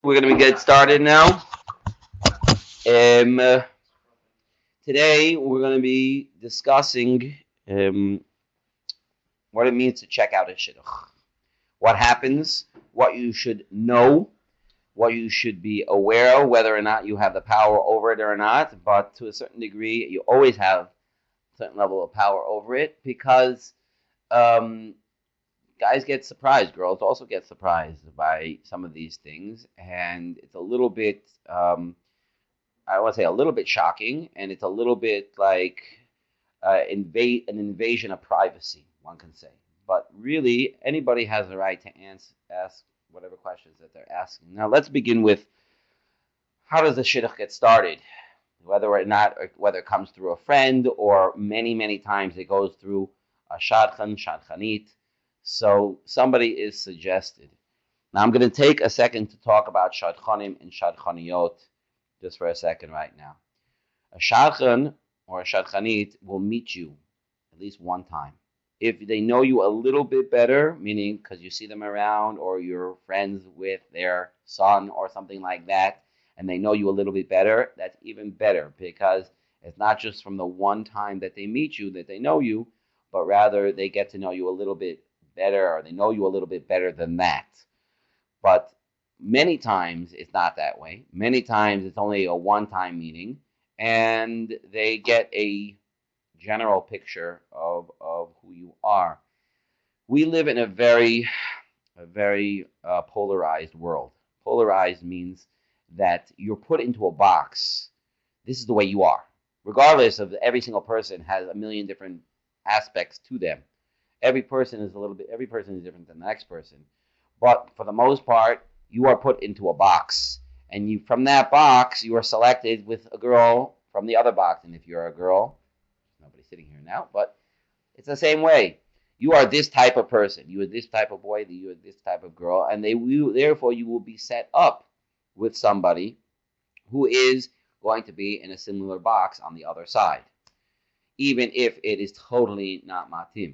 We're going to get started now. Today, we're going to be discussing what it means to check out a shidduch. What happens, what you should know, what you should be aware of, whether or not you have the power over it or not. But to a certain degree, you always have a certain level of power over it because guys get surprised. Girls also get surprised by some of these things. And it's a little bit, I want to say a little bit shocking. And it's a little bit like an invasion of privacy, one can say. But really, anybody has the right to ask whatever questions that they're asking. Now, let's begin with, how does the shidduch get started? Whether or not, or whether it comes through a friend, or many, many times it goes through a shadchanit. So somebody is suggested. Now, I'm going to take a second to talk about shadchanim and shadchaniyot just for a second right now. A shadchan or a shadchanit will meet you at least one time. If they know you a little bit better, meaning because you see them around or you're friends with their son or something like that, and they know you a little bit better, that's even better, because it's not just from the one time that they meet you that they know you, but rather they get to know you a little bit better, or they know you a little bit better than that. But many times it's not that way. Many times it's only a one-time meeting, and they get a general picture of who you are. We live in a very polarized world. Polarized means that you're put into a box. This is the way you are. Regardless of, every single person has a million different aspects to them. Every person is different than the next person. But for the most part, you are put into a box. And from that box, you are selected with a girl from the other box. And if you're a girl, nobody's sitting here now, but it's the same way. You are this type of person. You are this type of boy. You are this type of girl. And therefore, you will be set up with somebody who is going to be in a similar box on the other side, even if it is totally not matim.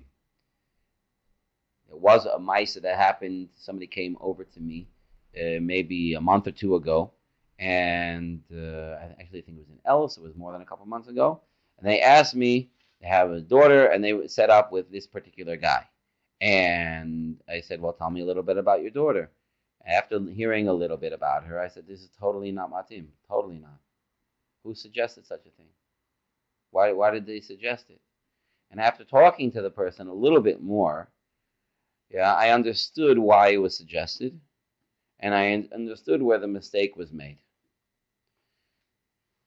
There was a maisa that happened. Somebody came over to me maybe a month or two ago, and I actually think it was in Ellis. It was more than a couple months ago. And they asked me to have a daughter, and they were set up with this particular guy. And I said, well, tell me a little bit about your daughter. After hearing a little bit about her, I said, this is totally not matim. Totally not. Who suggested such a thing? Why did they suggest it? And after talking to the person a little bit more, I understood why it was suggested, and I understood where the mistake was made.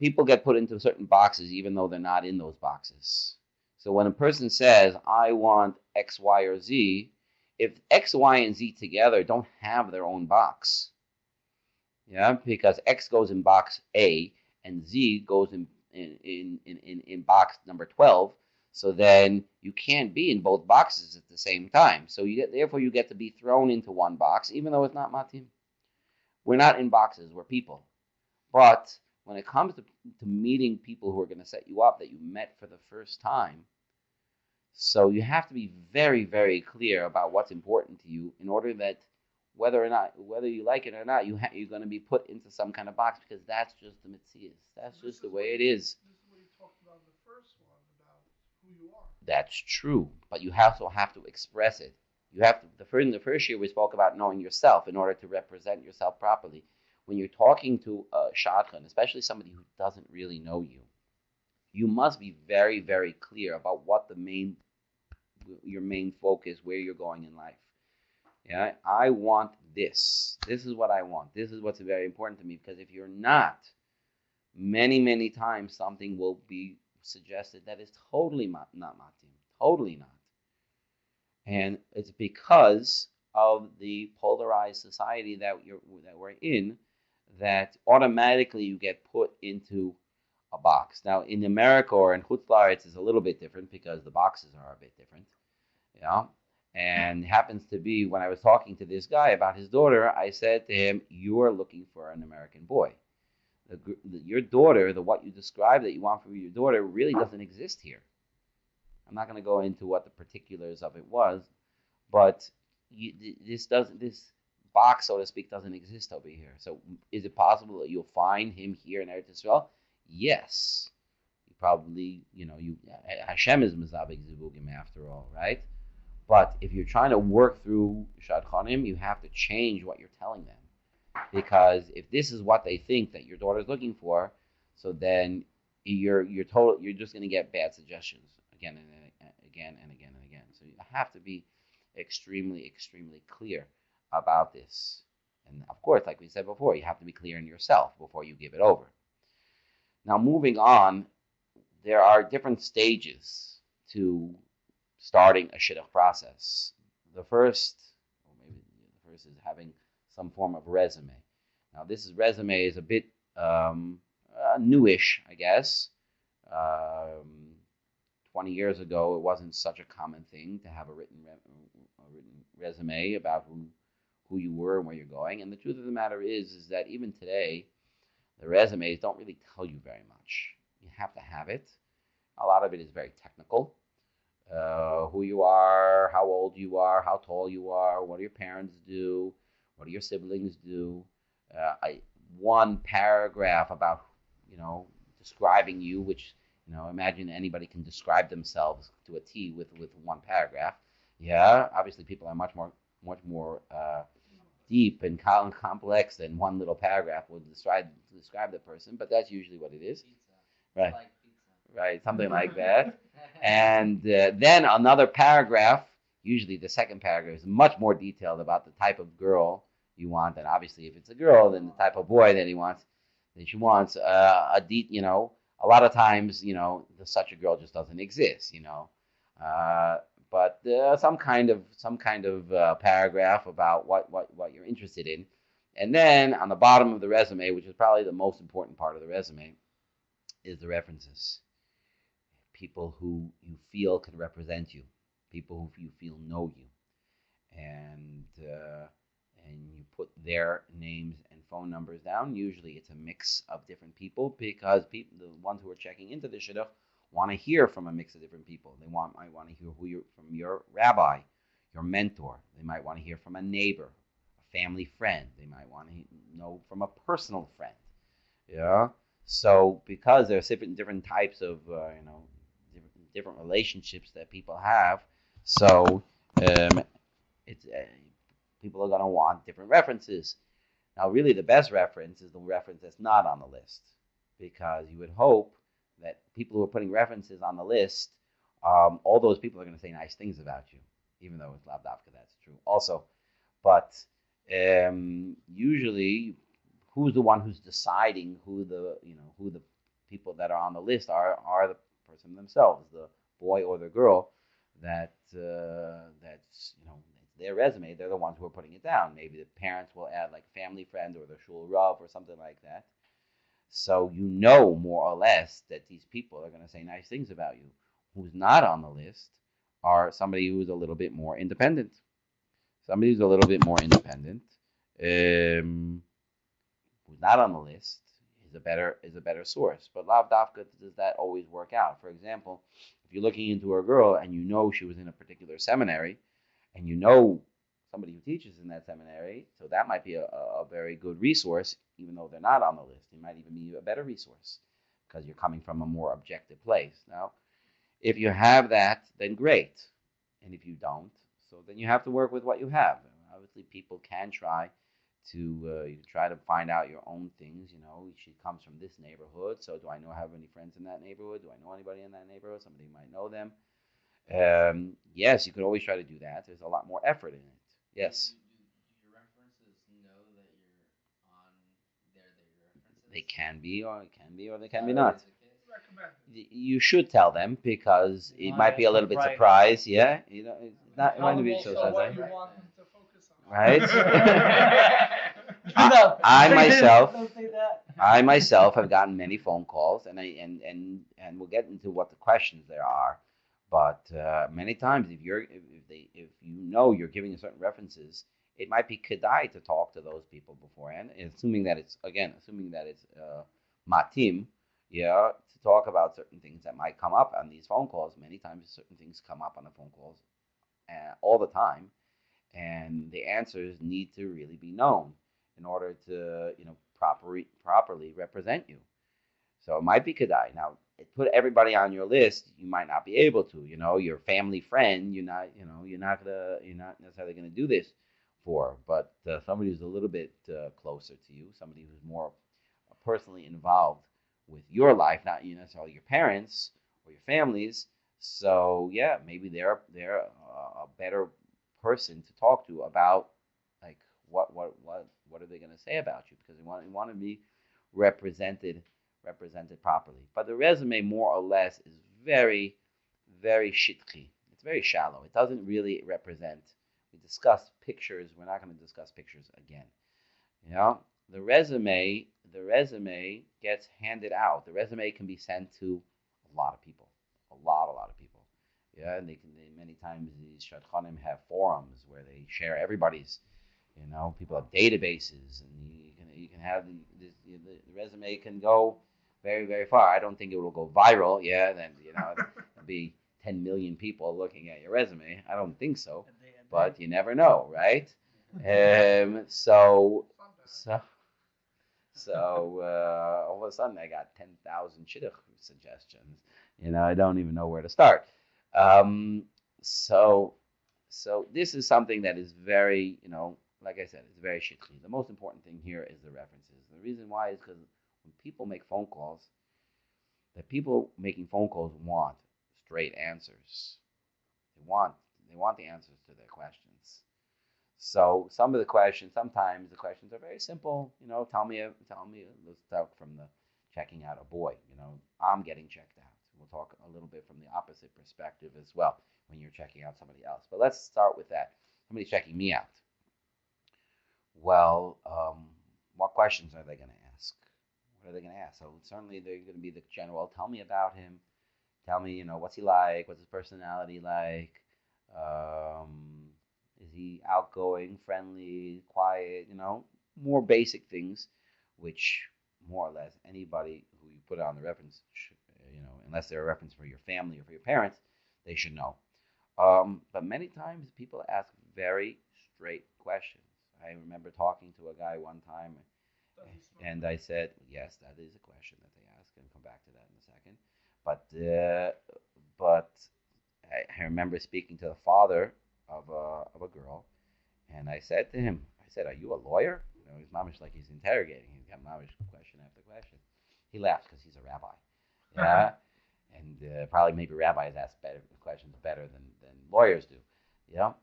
People get put into certain boxes even though they're not in those boxes. So when a person says, I want X, Y, or Z, if X, Y, and Z together don't have their own box, because X goes in box A and Z goes in box number 12, so then you can't be in both boxes at the same time. So therefore you get to be thrown into one box, even though it's not matim. We're not in boxes, we're people. But when it comes to meeting people who are going to set you up that you met for the first time, so you have to be very, very clear about what's important to you, in order that whether you like it or not, you're going to be put into some kind of box, because that's just the mitzvah. That's just the way it is. This is what you talked about in the first one, about who you are. That's true, but you also have to express it. You have to. In the first year, we spoke about knowing yourself in order to represent yourself properly. When you're talking to a shadchan, especially somebody who doesn't really know you, you must be very, very clear about what your main focus, where you're going in life. I want this. This is what I want. This is what's very important to me, because if you're not, many, many times something will be suggested that is totally not matim. Totally not. And it's because of the polarized society that we're in, that automatically you get put into a box. Now, in America or in Chutz La'aretz, it's a little bit different, because the boxes are a bit different. And it happens to be, when I was talking to this guy about his daughter, I said to him, you are looking for an American boy. Your daughter, what you described that you want for your daughter, really doesn't exist here. I'm not going to go into what the particulars of it was, but this box, so to speak, doesn't exist over here. So is it possible that you'll find him here in Eretz Yisrael? Yes. You probably, Hashem is Mezabek Zivugim after all, right? But if you're trying to work through shadchanim, you have to change what you're telling them. Because if this is what they think that your daughter's looking for, so then you're just going to get bad suggestions again and again and again and again. So you have to be extremely, extremely clear about this. And of course, like we said before, you have to be clear in yourself before you give it over. Now, moving on, there are different stages to starting a shidduch process. The first is having some form of resume. Now, this resume is a bit newish, I guess. 20 years ago, it wasn't such a common thing to have a written resume about who you were and where you're going. And the truth of the matter is that even today, the resumes don't really tell you very much. You have to have it. A lot of it is very technical. Who you are, how old you are, how tall you are, what do your parents do, what do your siblings do. One paragraph about, describing you, which, imagine anybody can describe themselves to a T with one paragraph. Yeah, obviously people are much more deep and complex than one little paragraph will describe the person, but that's usually what it is. Right. Like pizza. Right, something like that. And then another paragraph, usually the second paragraph, is much more detailed about the type of girl you want. And obviously, if it's a girl, then the type of boy that she wants. A lot of times, such a girl just doesn't exist. But some kind of paragraph about what you're interested in. And then on the bottom of the resume, which is probably the most important part of the resume, is the references. People who you feel can represent you, people who you feel know you, and you put their names and phone numbers down. Usually it's a mix of different people, because the ones who are checking into the shidduch want to hear from a mix of different people. They might want to hear from your rabbi, your mentor. They might want to hear from a neighbor, a family friend. They might want to know from a personal friend. Yeah. So because there are different types of different relationships that people have, so it's people are going to want different references. Now, really, the best reference is the reference that's not on the list, because you would hope that people who are putting references on the list, all those people are going to say nice things about you, even though it's lav dafka, that's true also. But usually, who's the one who's deciding who the people that are on the list are the person themselves, the boy or the girl that's their resume. They're the ones who are putting it down. Maybe the parents will add like family friend or the shul rav or something like that. So more or less that these people are going to say nice things about you. Who's not on the list are somebody who's a little bit more independent. Somebody who's a little bit more independent, who's not on the list, is a better source. But lav dafka does that always work out. For example, if you're looking into a girl and she was in a particular seminary, and somebody who teaches in that seminary, so that might be a very good resource, even though they're not on the list. It might even be a better resource because you're coming from a more objective place. Now, if you have that, then great. And if you don't, so then you have to work with what you have. Obviously, people can try to find out your own things. She comes from this neighborhood, so do I have any friends in that neighborhood? Do I know anybody in that neighborhood? Somebody might know them. Yes, you could always try to do that. There's a lot more effort in it. Yes. Do your references know that you're on their references? They can be, or they can be not. You should tell them, because it might be a little bit surprised. Yeah, it's not going to be so surprising. What you want them to focus on. Right. I myself have gotten many phone calls, and we'll get into what the questions there are. But many times, if you're giving certain references, it might be kedai to talk to those people beforehand, assuming that it's matim, to talk about certain things that might come up on these phone calls. Many times, certain things come up on the phone calls all the time, and the answers need to really be known in order to, properly represent you. So it might be kedai. Now, put everybody on your list, you might not be able to. Your family friend, you're not necessarily gonna do this for. But somebody who's a little bit closer to you, somebody who's more personally involved with your life, not necessarily your parents or your families. So yeah, maybe they're a better person to talk to about, like, what are they gonna say about you, because they want to be represented properly. But the resume, more or less, is very, very shidduch-checking. It's very shallow. It doesn't really represent. We discussed pictures. We're not going to discuss pictures again. The resume gets handed out. The resume can be sent to a lot of people, a lot of people. Yeah, and many times these shadchanim have forums where they share everybody's. People have databases, and you can have the resume can go very, very far. I don't think it will go viral. Yeah, then there'll be 10 million people looking at your resume. I don't think so, but you never know, right? So all of a sudden I got 10,000 shidduch suggestions. I don't even know where to start. So this is something that is very, like I said, it's very shidduch. The most important thing here is the references. The reason why is because when people make phone calls, the people making phone calls want straight answers. They want the answers to their questions. So sometimes the questions are very simple. Tell me. Let's talk from the checking out a boy. I'm getting checked out. We'll talk a little bit from the opposite perspective as well when you're checking out somebody else. But let's start with that. Somebody's checking me out. Well, what questions are they going to ask? What are they going to ask? So certainly they're going to be the general. Tell me about him. Tell me, what's he like? What's his personality like? Is he outgoing, friendly, quiet? More basic things, which more or less anybody who you put on the reference, unless they're a reference for your family or for your parents, they should know. But many times people ask very straight questions. I remember talking to a guy one time, and I said, yes, that is a question that they ask, and come back to that in a second. But I remember speaking to the father of a girl, and I said to him, are you a lawyer? He's mamish like he's interrogating. He's got mamish question after question. He laughed because he's a rabbi. Yeah, and probably maybe rabbis ask questions better than lawyers do. Yeah,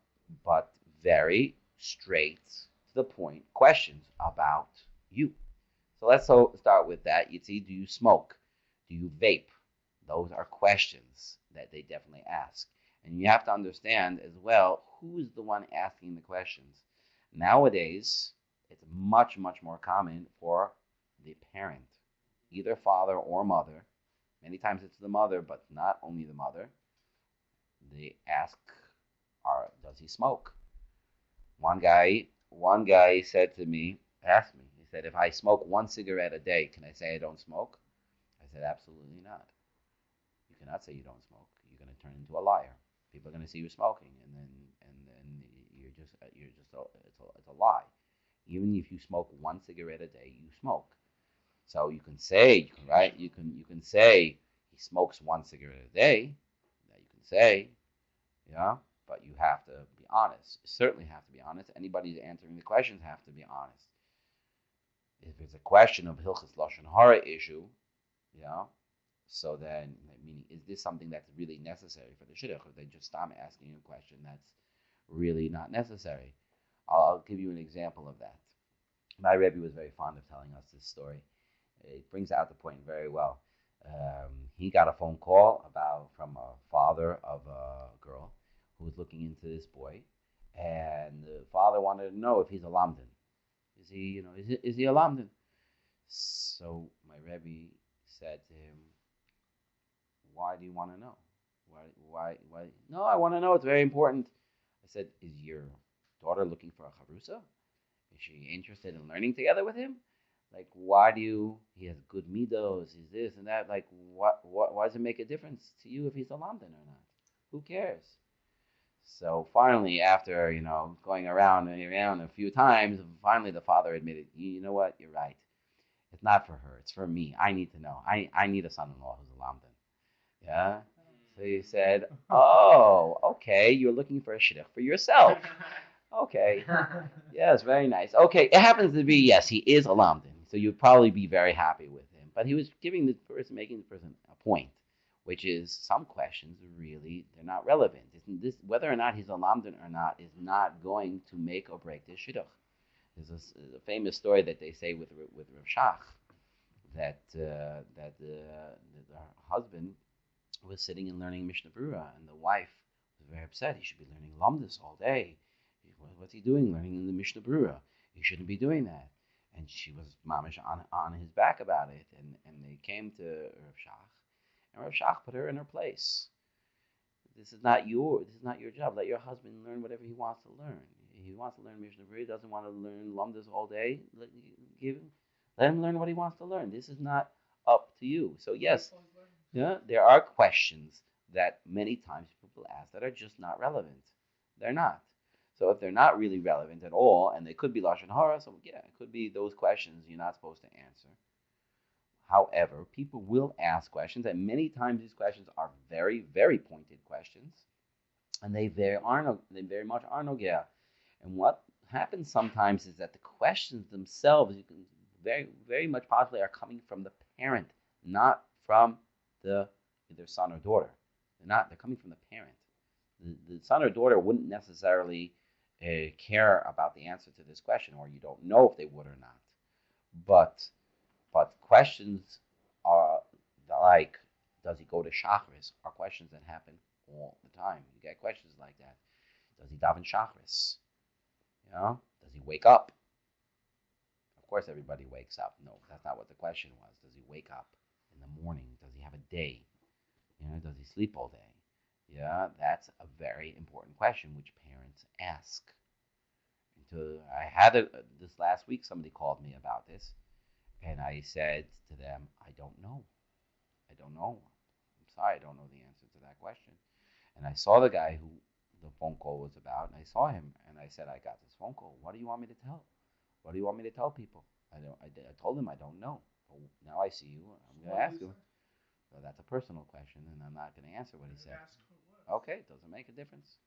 but very straight to the point questions about you. So let's start with that. You see, do you smoke? Do you vape? Those are questions that they definitely ask. And you have to understand as well, who's the one asking the questions. Nowadays, it's much, much more common for the parent, either father or mother. Many times it's the mother, but not only the mother. They ask, does he smoke? One guy said to me, asked me, he said, if I smoke one cigarette a day, can I say I don't smoke? I said, absolutely not. You cannot say you don't smoke. You're going to turn into a liar. People are going to see you smoking, and then it's a lie. Even if you smoke one cigarette a day, you smoke. So you can say, right? You can say he smokes one cigarette a day. That you can say, yeah. But you have to be honest. You certainly have to be honest. Anybody who's answering the questions have to be honest. If it's a question of Hilchas Lashon Hara issue, yeah. So then, meaning, is this something that's really necessary for the shidduch, or they just stop asking a question that's really not necessary? I'll give you an example of that. My Rebbe was very fond of telling us this story. It brings out the point very well. He got a phone call from a father of a girl who was looking into this boy, and the father wanted to know if he's a lamdan. Is he a lamdan? So my Rebbe said to him, why do you want to know? Why? No, I want to know. It's very important. I said, is your daughter looking for a chavrusa? Is she interested in learning together with him? Like, he has good midos, he's this and that. Like, why does it make a difference to you if he's a lamdan or not? Who cares? So finally, after going around and around a few times, finally the father admitted, you know what, you're right. It's not for her. It's for me. I need to know. I need a son-in-law who's a lamdan. Yeah. So he said, oh, okay. You're looking for a shidduch for yourself. Okay. Yes, very nice. Okay. It happens to be, yes, he is a lamdan. So you'd probably be very happy with him. But he was making the person a point, which is some questions really, they're not relevant. Isn't this, whether or not he's a lamdan or not is not going to make or break this shidduch. There's a famous story that they say with Rav Shach that the husband was sitting and learning Mishnah Brura, and the wife was very upset. He should be learning Lamdas all day. What's he doing learning in the Mishnah Brura? He shouldn't be doing that. And she was mamish on his back about it, and they came to Rav Shach, and Rav Shach put her in her place. This is not your job. Let your husband learn whatever he wants to learn. He wants to learn Mishnah Brura. He doesn't want to learn Lamdas all day. Let him learn what he wants to learn. This is not up to you. So yes, yeah, there are questions that many times people ask that are just not relevant. They're not. So if they're not really relevant at all, and they could be lashon hara, so yeah, it could be those questions you're not supposed to answer. However, people will ask questions, and many times these questions are very, very pointed questions, and they very much are nogea. And what happens sometimes is that the questions themselves, you can very, very much possibly are coming from the parent, not from the either son or daughter. They're coming from the parent. The son or daughter wouldn't necessarily care about the answer to this question, or you don't know if they would or not. But questions are like, does he go to Shachris? Are questions that happen all the time. You get questions like that. Does he daven Shachris? Does he wake up? Of course, everybody wakes up. No, that's not what the question was. Does he wake up in the morning? Does he have a day? Does he sleep all day? Yeah, that's a very important question which parents ask. I had this last week. Somebody called me about this, and I said to them, I don't know. I'm sorry, I don't know the answer to that question. And I saw the guy who the phone call was about, and I saw him, and I said, I got this phone call. What do you want me to tell? What do you want me to tell people? I told him I don't know. Well, now I see you. I'm going to ask him. So that's a personal question, and I'm not going to answer what he said. Okay, it doesn't make a difference.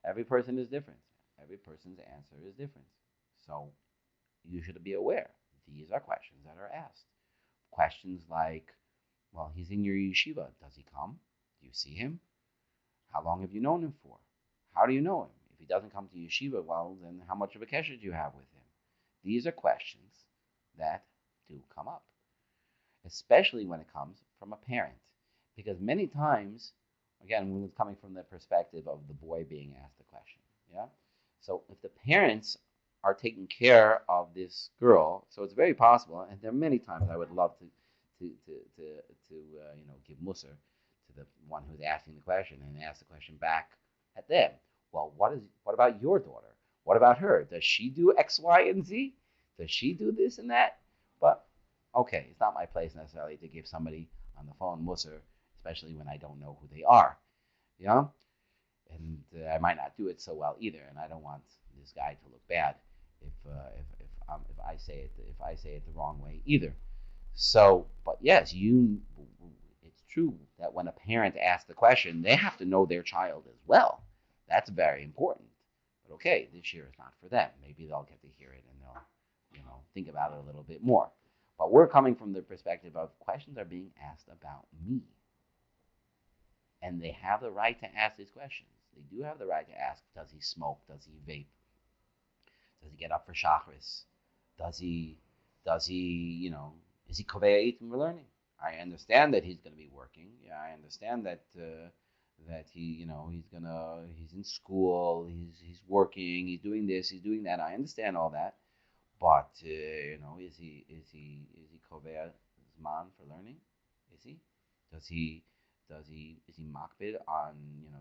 Every person is different. Every person's answer is different. So you should be aware. These are questions that are asked. Questions like, well, he's in your yeshiva. Does he come? Do you see him? How long have you known him for? How do you know him? If he doesn't come to yeshiva, well, then how much of a kesher do you have with him? These are questions that do come up, especially when it comes from a parent. Because many times, again, when it's coming from the perspective of the boy being asked the question, yeah? So if the parents are taking care of this girl, so it's very possible, and there are many times I would love to give musar to the one who's asking the question and ask the question back at them. Well, what about your daughter? What about her? Does she do X, Y, and Z? Does she do this and that? But okay, it's not my place necessarily to give somebody on the phone musar, especially when I don't know who they are. And I might not do it so well either, and I don't want this guy to look bad if I say it the wrong way either. So, but yes, it's true that when a parent asks the question, they have to know their child as well. That's very important. But okay, this year is not for them. Maybe they'll get to hear it and they'll, think about it a little bit more. But we're coming from the perspective of questions are being asked about me. And they have the right to ask these questions. They do have the right to ask, does he smoke? Does he vape? Does he get up for chakras? Does he, is he kovei eating for learning? I understand that he's going to be working. Yeah, I understand that he, he's in school, he's working, he's doing this, he's doing that. I understand all that. But, is he kovei zman for learning? Is he? Is he makbid on,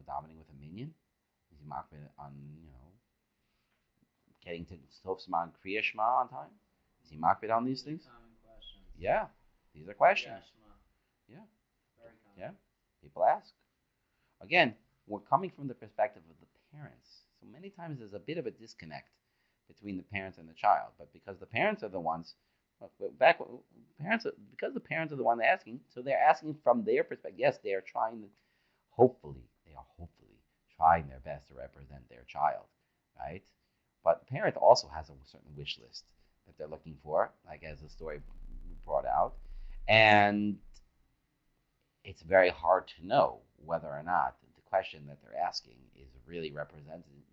davening with a minion? Is he makbid on, getting to Sof Zman Kriya Shema on time? Is he makbid on these things? Common questions. Yeah, these are questions. Yeah. Yeah. Very common. Yeah. People ask. Again, we're coming from the perspective of the parents. So many times there's a bit of a disconnect between the parents and the child. But because the parents are the ones, because the parents are the one asking, so they're asking from their perspective. Yes, they are trying to, hopefully trying their best to represent their child, right? But the parent also has a certain wish list that they're looking for, like as the story brought out. And it's very hard to know whether or not the question that they're asking is really representing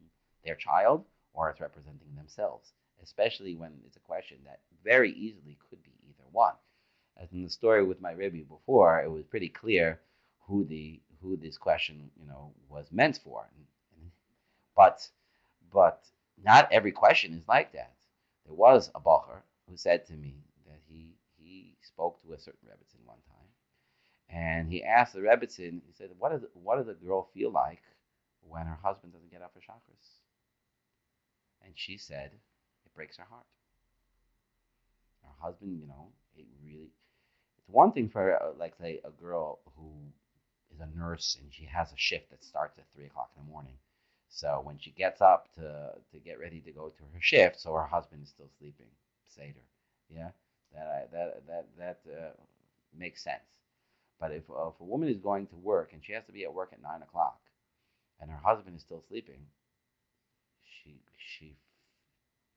their child or it's representing themselves, especially when it's a question that very easily could be either one. As in the story with my Rebbe before, it was pretty clear who this question was meant for. But not every question is like that. There was a bacher who said to me that he spoke to a certain Rebbitzin one time, and he asked the Rebbitzin, he said, what does a girl feel like when her husband doesn't get up for Shacharis? And she said, it breaks her heart. Her husband, it's one thing for, like, say, a girl who is a nurse and she has a shift that starts at 3 o'clock in the morning. So when she gets up to get ready to go to her shift, so her husband is still sleeping, Seder, yeah, that makes sense. But if a woman is going to work and she has to be at work at 9 o'clock, and her husband is still sleeping, she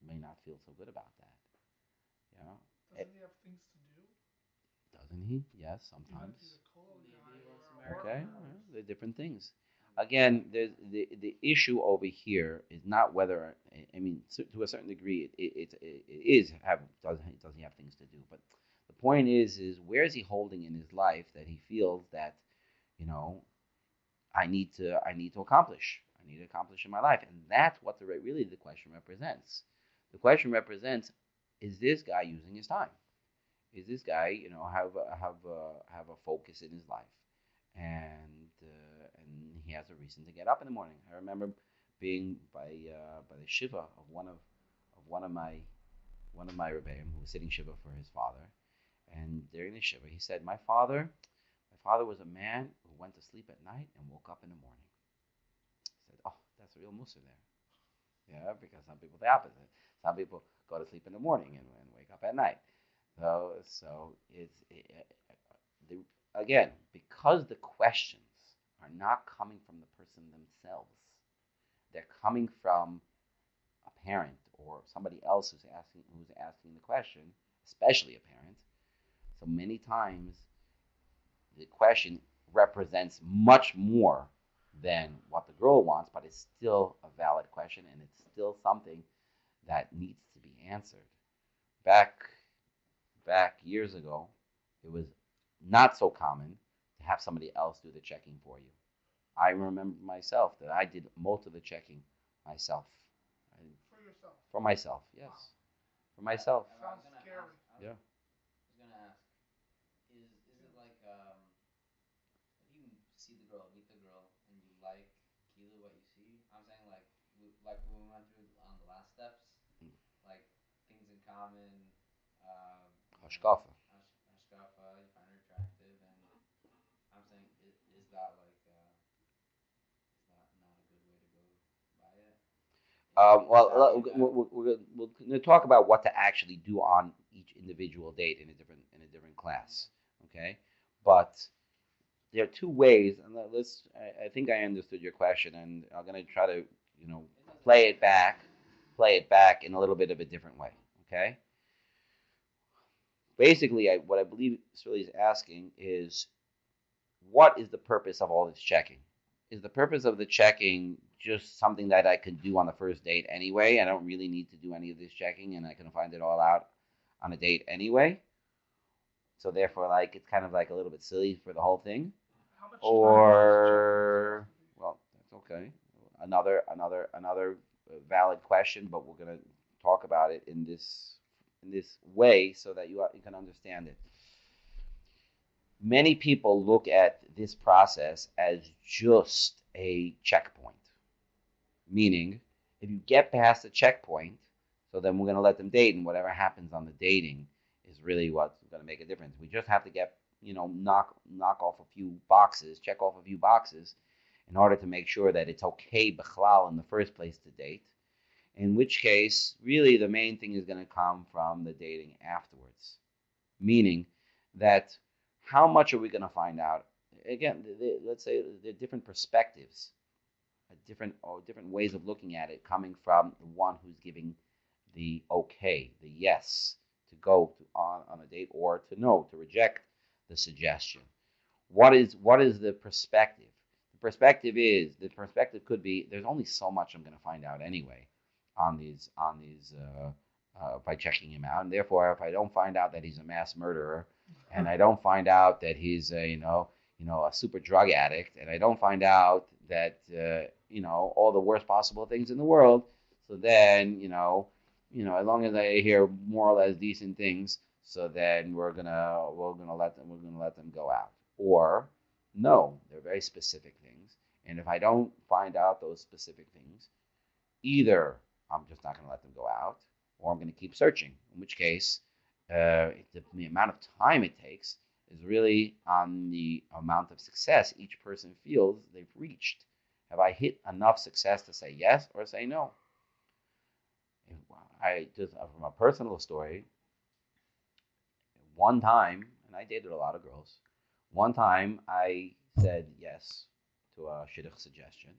may not feel so good about that. Doesn't he have things to do? Doesn't he? Yes, sometimes. Maybe Okay, they're different things. Again, there's the issue over here is not whether, I mean, to a certain degree does he have things to do, but the point is where is he holding in his life that he feels that, I need to accomplish. I need to accomplish in my life, and that's what really the question represents. The question represents: is this guy using his time? Is this guy, have a focus in his life, and he has a reason to get up in the morning? I remember being by the shiva of one of my rebbeim who was sitting shiva for his father, and during the shiva he said, my father was a man who went to sleep at night and woke up in the morning. I said, oh, that's a real mussar there. Yeah, because some people the opposite. Some people go to sleep in the morning and wake up at night. So again, because the questions are not coming from the person themselves, they're coming from a parent or somebody else who's asking the question, especially a parent. So many times the question represents much more than what the girl wants, but it's still a valid question, and it's still something that needs to be answered. Back years ago, it was not so common to have somebody else do the checking for you. I remember myself that I did most of the checking myself. For yourself? For myself, yes. For myself. Sounds scary. Yeah. I was gonna ask, is it like if you see the girl, meet the girl, and you like Kilo what you see? I'm saying like when we went through on the last steps, like things in common, Hashkafah. Hashkafah, you find her attractive, and I'm saying, is that like is that not a good way to go by it? We're going to talk about what to actually do on each individual date in a different class, okay? But there are two ways, and I think I understood your question, and I'm going to try to play it back in a little bit of a different way, okay? Basically, what I believe Shirley is asking is, what is the purpose of all this checking? Is the purpose of the checking just something that I can do on the first date anyway? I don't really need to do any of this checking, and I can find it all out on a date anyway. So therefore, like, it's kind of like a little bit silly for the whole thing. How much Or, well, that's okay. Another valid question, but we're gonna talk about it in this way so that you can understand it. Many people look at this process as just a checkpoint. Meaning, if you get past the checkpoint, so then we're going to let them date, and whatever happens on the dating is really what's going to make a difference. We just have to get, knock off a few boxes, check off a few boxes, in order to make sure that it's okay b'chlal in the first place to date. In which case, really the main thing is going to come from the dating afterwards. Meaning that how much are we going to find out? Again, let's say there are different perspectives, different ways of looking at it, coming from the one who's giving the okay, the yes, to go on a date, or to no, to reject the suggestion. What is the perspective? The perspective could be, there's only so much I'm going to find out anyway on these by checking him out, and therefore if I don't find out that he's a mass murderer, and I don't find out that he's a super drug addict, and I don't find out that all the worst possible things in the world, so then as long as I hear more or less decent things, so then we're gonna let them go out. Or no, they're very specific things, and if I don't find out those specific things, either I'm just not gonna let them go out, or I'm gonna keep searching. In which case, the amount of time it takes is really on the amount of success each person feels they've reached. Have I hit enough success to say yes or say no? I just, from a personal story, one time, and I dated a lot of girls, one time I said yes to a shidduch suggestion,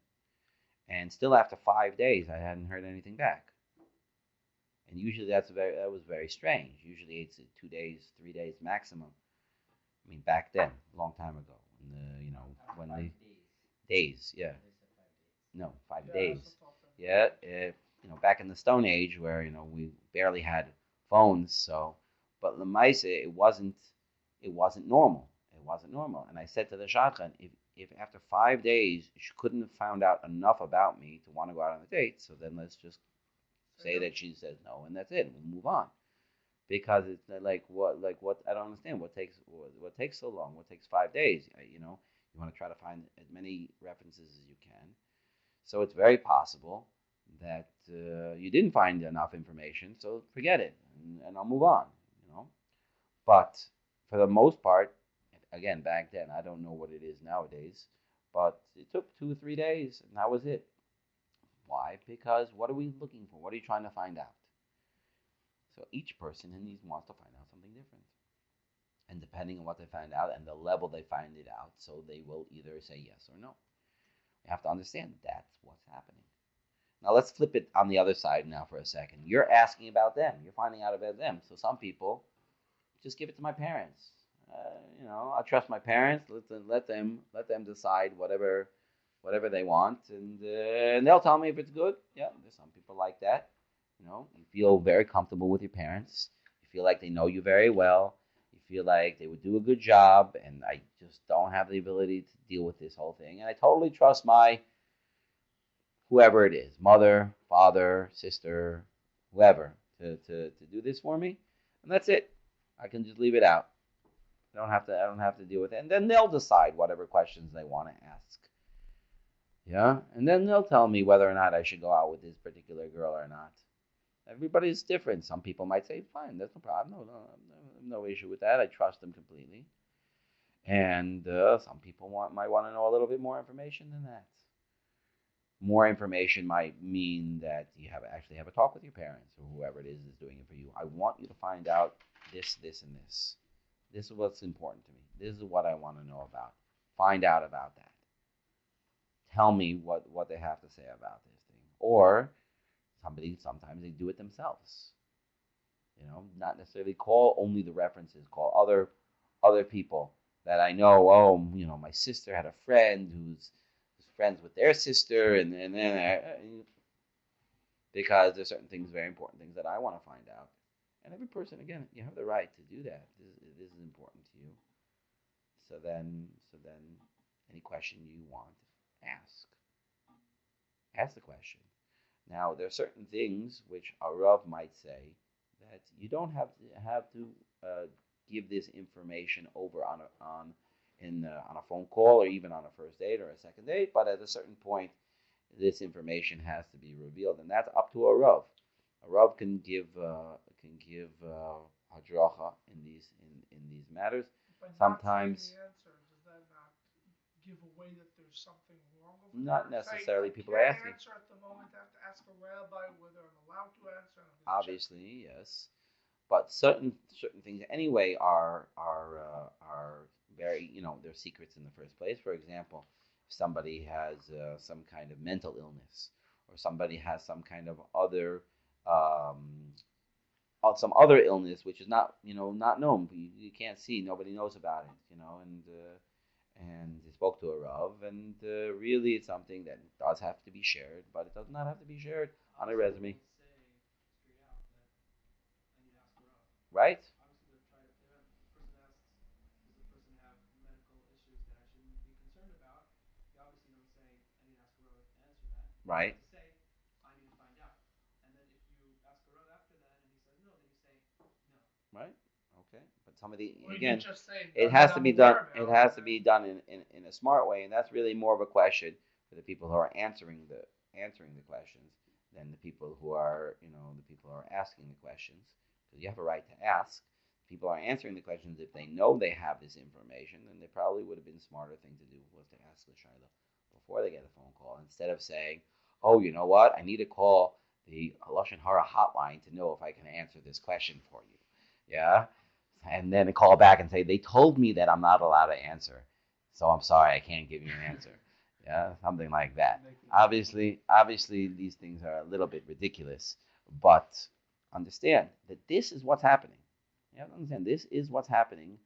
and still after 5 days I hadn't heard anything back. And usually that was very strange. Usually it's 2 days, 3 days maximum. I mean, back then, a long time ago, when the days, yeah, no, 5 days, yeah, back in the Stone Age where we barely had phones. So, but lemaise, it wasn't normal. It wasn't normal. And I said to the shadchan, if after 5 days she couldn't have found out enough about me to want to go out on a date, so then let's just say that she says no, and that's it. We'll move on. Because it's like what I don't understand. What takes so long? What takes 5 days? You want to try to find as many references as you can. So it's very possible that you didn't find enough information. So forget it, and I'll move on. But for the most part, again, back then, I don't know what it is nowadays, but it took 2 or 3 days, and that was it. Why? Because what are we looking for? What are you trying to find out? So each person in these wants to find out something different. And depending on what they find out and the level they find it out, so they will either say yes or no. You have to understand that's what's happening. Now let's flip it on the other side now for a second. You're asking about them. You're finding out about them. So some people just give it to my parents. I trust my parents. Let them decide whatever they want, and they'll tell me if it's good. Yeah, there's some people like that. You feel very comfortable with your parents. You feel like they know you very well. You feel like they would do a good job, and I just don't have the ability to deal with this whole thing. And I totally trust my whoever it is, mother, father, sister, whoever, to do this for me. And that's it. I can just leave it out. I don't have to deal with it. And then they'll decide whatever questions they want to ask. Yeah? And then they'll tell me whether or not I should go out with this particular girl or not. Everybody's different. Some people might say, fine, that's no problem. No issue with that. I trust them completely. And some people might want to know a little bit more information than that. More information might mean that you actually have a talk with your parents or whoever it is doing it for you. I want you to find out this, and this. This is what's important to me. This is what I want to know about. Find out about that. Tell me what they have to say about this thing. Or sometimes they do it themselves. Not necessarily call only the references. Call other people that I know. Oh, my sister had a friend who's friends with their sister, and then because there's certain things, very important things that I want to find out. And every person, again, you have the right to do that. This is important to you. So then, any question you want, ask the question. Now, there are certain things which a Rav might say that you don't have to give this information over on a phone call or even on a first date or a second date, but at a certain point, this information has to be revealed, and that's up to a Rav. A Rav can give hadracha in these matters. But sometimes. Not saying the answer, does that not give away that there's something wrong over Not there? necessarily. Say, People I are can't asking. answer at the moment. I have to ask a rabbi whether I'm allowed to answer. And I'm gonna check. Obviously, yes, but certain things anyway are very, they're secrets in the first place. For example, if somebody has some kind of mental illness, or somebody has some kind of other um, some other illness which is not not known. You can't see. Nobody knows about it. And he spoke to a Rav, and really it's something that does have to be shared, but it does not have to be shared on a resume. Right? Right. Right. Okay. But somebody Or you again, just say, it that has to I'm be done. aware It about, has and to then be done in a smart way, and that's really more of a question for the people who are answering the questions than the people who are the people who are asking the questions. Because you have a right to ask. People are answering the questions if they know they have this information, then they probably would have been smarter thing to do was to ask the shayla before they get a phone call, instead of saying, "Oh, you know what? I need to call the Lashon Hara hotline to know if I can answer this question for you." Yeah, and then call back and say, "They told me that I'm not allowed to answer, so I'm sorry, I can't give you an answer." Yeah, something like that. Obviously, these things are a little bit ridiculous, but understand that this is what's happening. You have to understand this is what's happening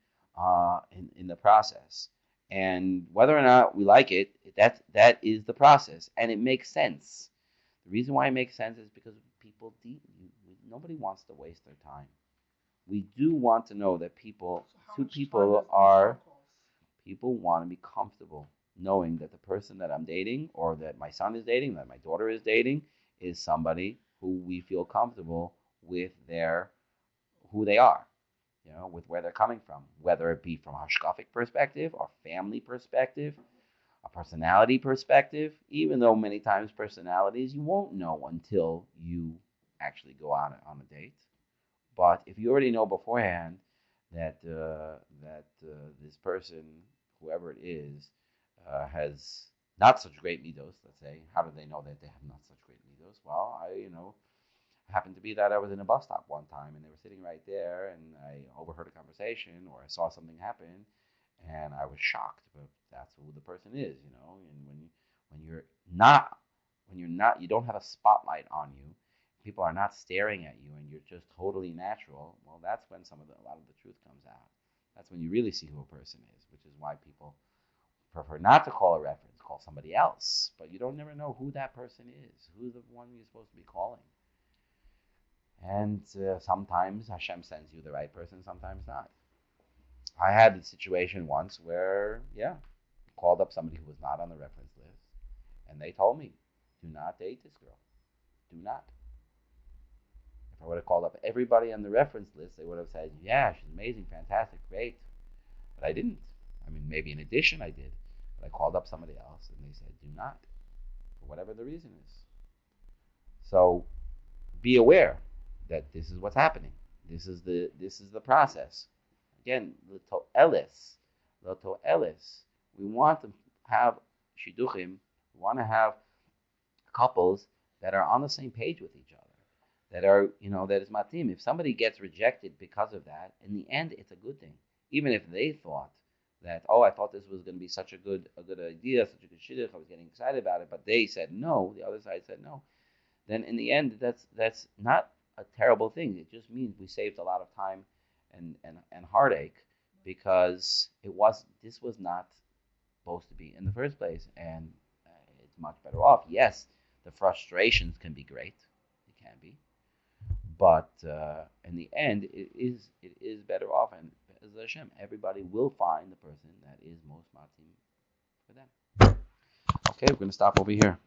in the process, and whether or not we like it, that is the process, and it makes sense. The reason why it makes sense is because nobody wants to waste their time. We do want to know that people want to be comfortable knowing that the person that I'm dating, or that my son is dating, that my daughter is dating, is somebody who we feel comfortable with who they are, with where they're coming from, whether it be from a hashkafic perspective or family perspective, a personality perspective, even though many times personalities you won't know until you actually go out on a date. But if you already know beforehand that this person, whoever it is, has not such great midos, let's say, how do they know that they have not such great midos? Well, happened to be that I was in a bus stop one time, and they were sitting right there, and I overheard a conversation, or I saw something happen, and I was shocked. But that's who the person is. And when you're not you don't have a spotlight on you, people are not staring at you, and you're just totally natural. Well, that's when a lot of the truth comes out. That's when you really see who a person is, which is why people prefer not to call a reference, call somebody else. But you don't never know who that person is, who's the one you're supposed to be calling. And sometimes Hashem sends you the right person, sometimes not. I had a situation once where, called up somebody who was not on the reference list, and they told me, do not date this girl. Do not. If I would have called up everybody on the reference list, they would have said, yeah, she's amazing, fantastic, great. But I didn't. I mean, maybe in addition I did. But I called up somebody else, and they said, do not, for whatever the reason is. So be aware that this is what's happening. This is the process. Again, L'to Elis. We want to have shidduchim. We want to have couples that are on the same page with each other, that are that is matim. If somebody gets rejected because of that, in the end, it's a good thing. Even if they thought that, I thought this was going to be such a good idea, such a good shidduch, I was getting excited about it, but they said no. The other side said no. Then in the end, that's not a terrible thing. It just means we saved a lot of time and heartache, because this was not supposed to be in the first place, and it's much better off. Yes, the frustrations can be great, it can be, but in the end, it is better off, and as Hashem, everybody will find the person that is most matim for them. Okay, we're going to stop over here.